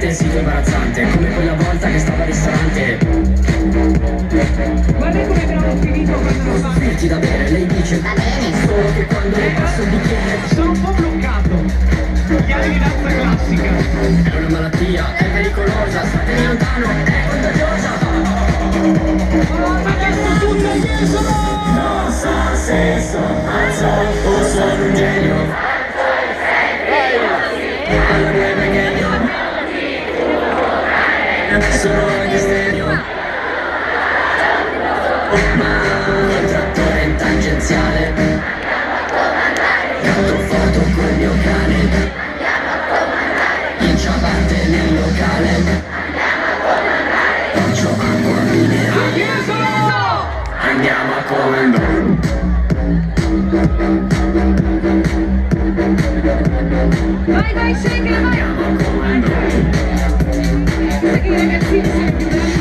parte il sito imbarazzante, come quella volta che stavo al ristorante. Guarda come abbiamo finito quando non va. Metti da bere, lei dice va bene, solo che quando le passo il bicchiere sono un po' bloccato. Chiari di danza classica. è una malattia, è pericolosa, statene lontano, è contagiosa. Ma che sto tutto in chiesa! Non so se sono pazzo o sono un genio. Alla nuova genio. Sono anche stereo. Ma un trattore in tangenziale. Canto foto col mio cane. In ciabatte nel locale. Faccio acqua minerale. Andiamo a comandare. Vai, vai, segui, vai! Andiamo a comandare. Perché i ragazzini sono più bravi.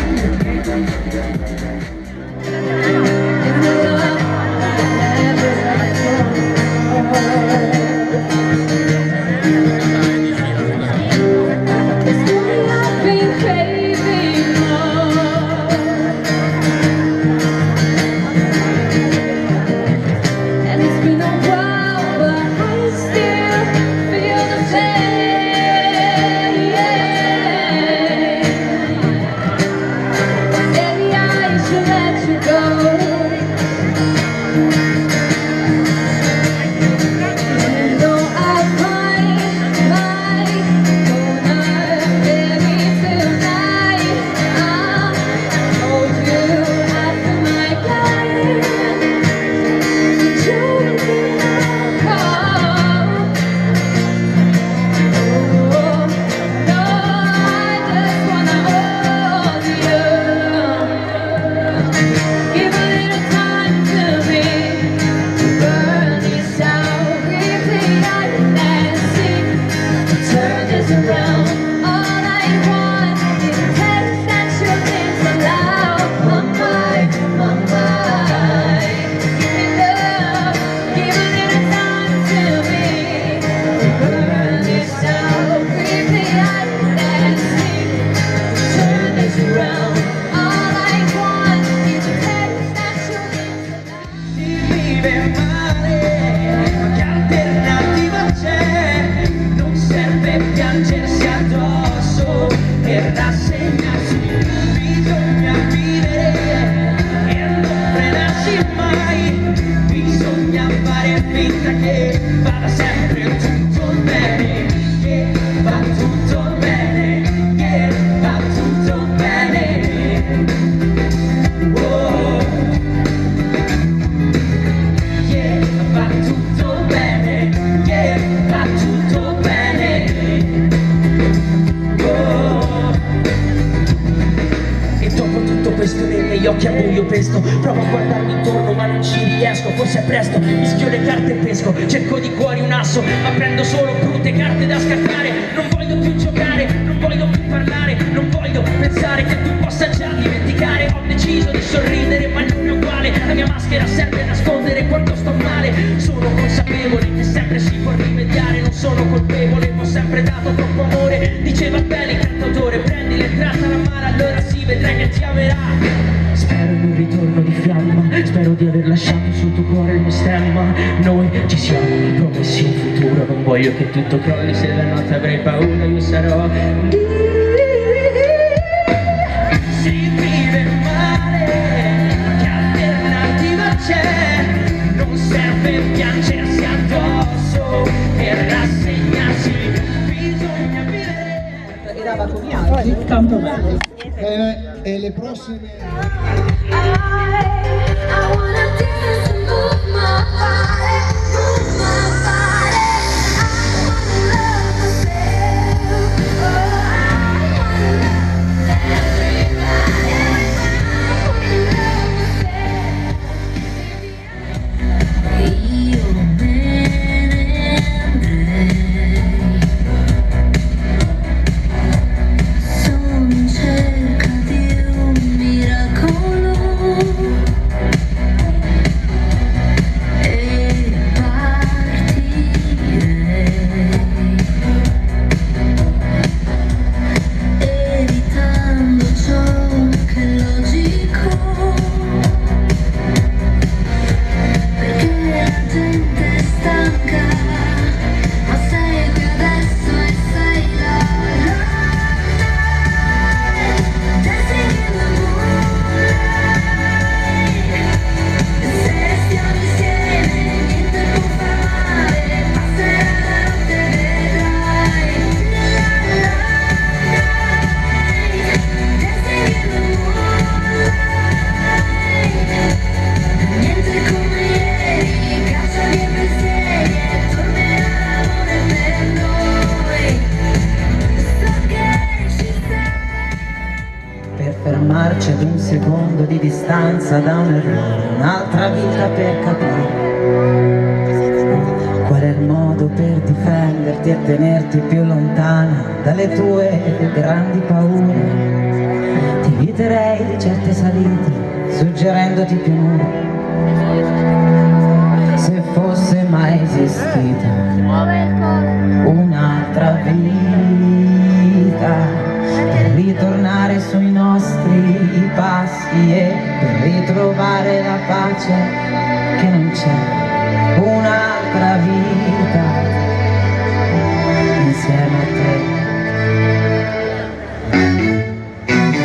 Gli occhi a buio pesto, provo a guardarmi intorno ma non ci riesco, forse è presto, mischio le carte e pesco, cerco di cuore un asso, ma prendo solo brutte carte da scartare, non voglio più giocare, non voglio più parlare, non voglio pensare che tu possa già dimenticare, ho deciso di sorridere ma non è uguale, la mia maschera serve a nascondere quanto sto male, sono consapevole che sempre si può rimediare, non sono colpevole, ma ho sempre dato troppo amore, diceva bene il cantautore, prendi l'entrata alla mare, allora sì vedrai che ti amerà. Spero in un ritorno di fiamma, spero di aver lasciato sul tuo cuore il mio stemma. Noi ci siamo promessi un futuro, non voglio che tutto crolli, se la notte avrei paura io sarò. Si vive male, che alternativa c'è? Non serve piangersi addosso e rassegnarsi, bisogna vivere. Era vacuniato, tanto bello. E le prossime... I wanna dance and move my body, move my body. I wanna love myself. Oh, I wanna love everybody. I wanna love myself. Io me ne andrei. Sono in cerca di un miracolo. fermarci ad un secondo di distanza da un errore, un'altra vita per capire qual è il modo per difenderti e tenerti più lontana dalle tue grandi paure. Ti eviterei di certe salite, suggerendoti pianure, se fosse mai esistita un'altra vita, per ritornare sui nostri passi e per ritrovare la pace che non c'è. Un'altra vita insieme a te.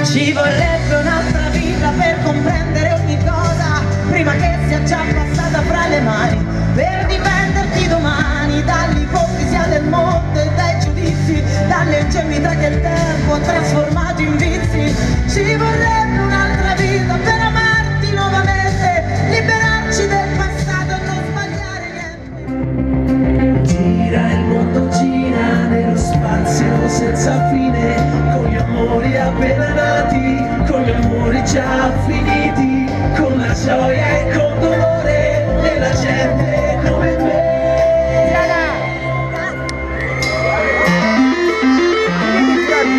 Ci vorrebbe un'altra vita per comprendere ogni cosa prima che sia già passata fra le mani, per difenderti domani dall'ipocrisia del mondo e dai giudizi, dalle ingenuità che il tempo ha trasformato in vizi. Ci vorrebbe un'altra vita per amarti nuovamente, liberarci del passato e non sbagliare niente. Gira il mondo, gira nello spazio senza fine, con gli amori appena nati, con gli amori già finiti, con la gioia e col dolore della gente come me.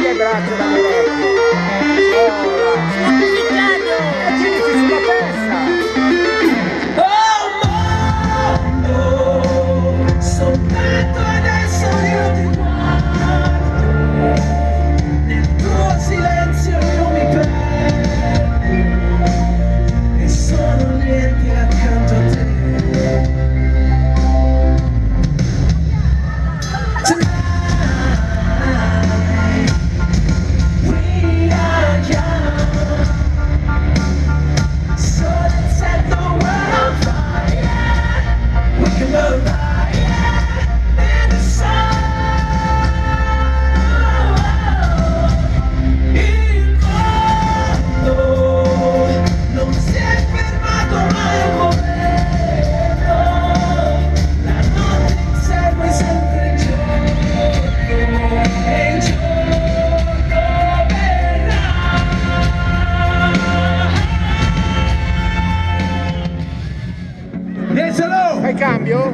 Le braccia da Soltanto adesso io ti guardo, nel tuo silenzio io mi perdo e sono niente accanto a te. Tonight we are young, so let's set the world on fire. We can go right. Fai cambio?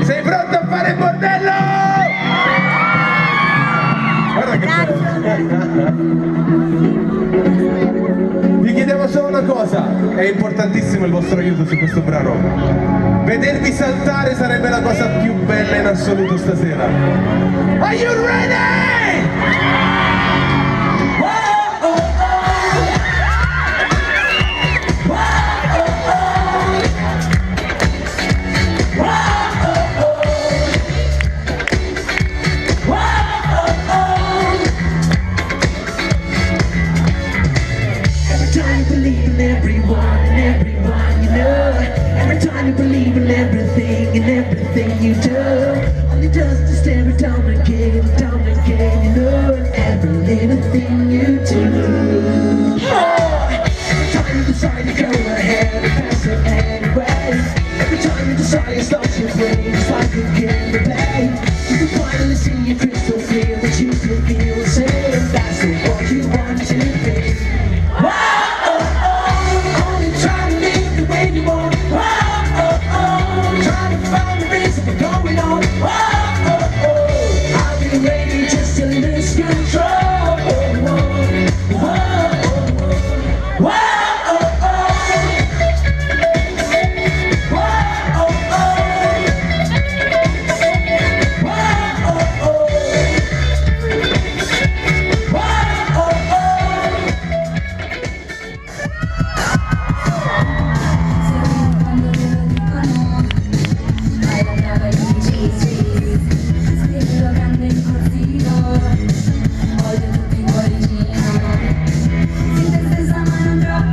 Sei pronto a fare il bordello? Guarda che vi chiediamo solo una cosa, è importantissimo il vostro aiuto su questo brano. Vedervi saltare sarebbe la cosa più bella in assoluto stasera. Are you ready? Everything you do, all it does is stare it down again, you know, and every little thing you do. Every time you decide to go ahead and pass it anyway, every time you decide to start your brain, it's like a game to play. You can finally see your crystal clear, but you can feel the same, that's what you want to be. Only trying to live the way you want. Trying to find the reason for going on. I'll be ready just to lose control. Sin te stessa ma non trovo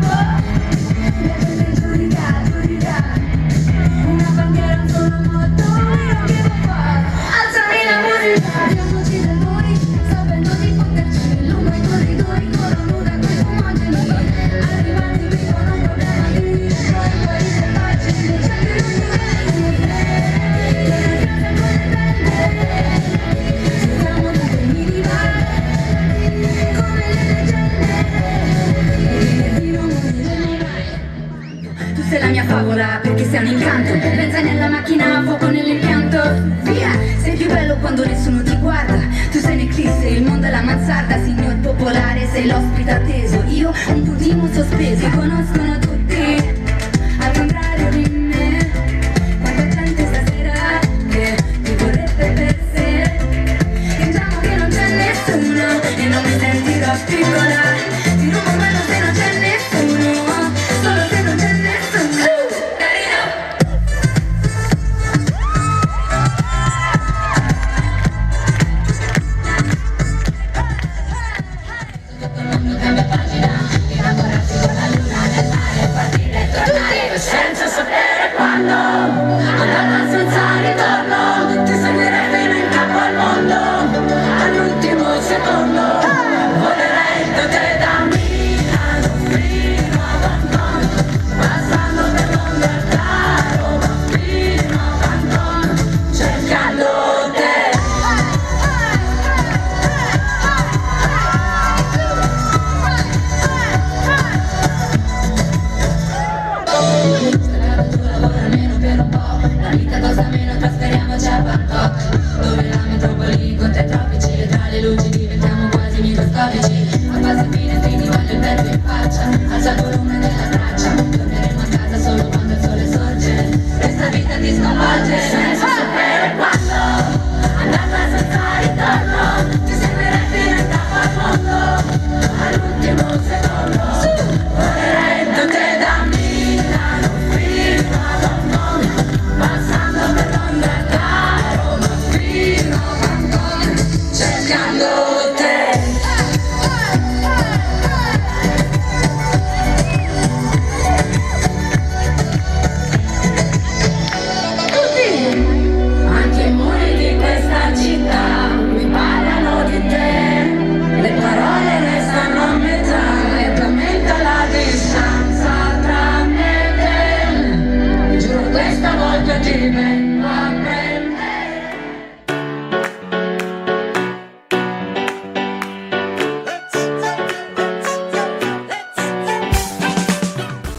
favola perché sei un incanto. Benzina nella macchina, fuoco nell'impianto. Via, sei più bello quando nessuno ti guarda. Tu sei un'eclisse, il mondo è la mansarda. Signor popolare, sei l'ospite atteso. Io un budino sospeso. Ti conoscono tutti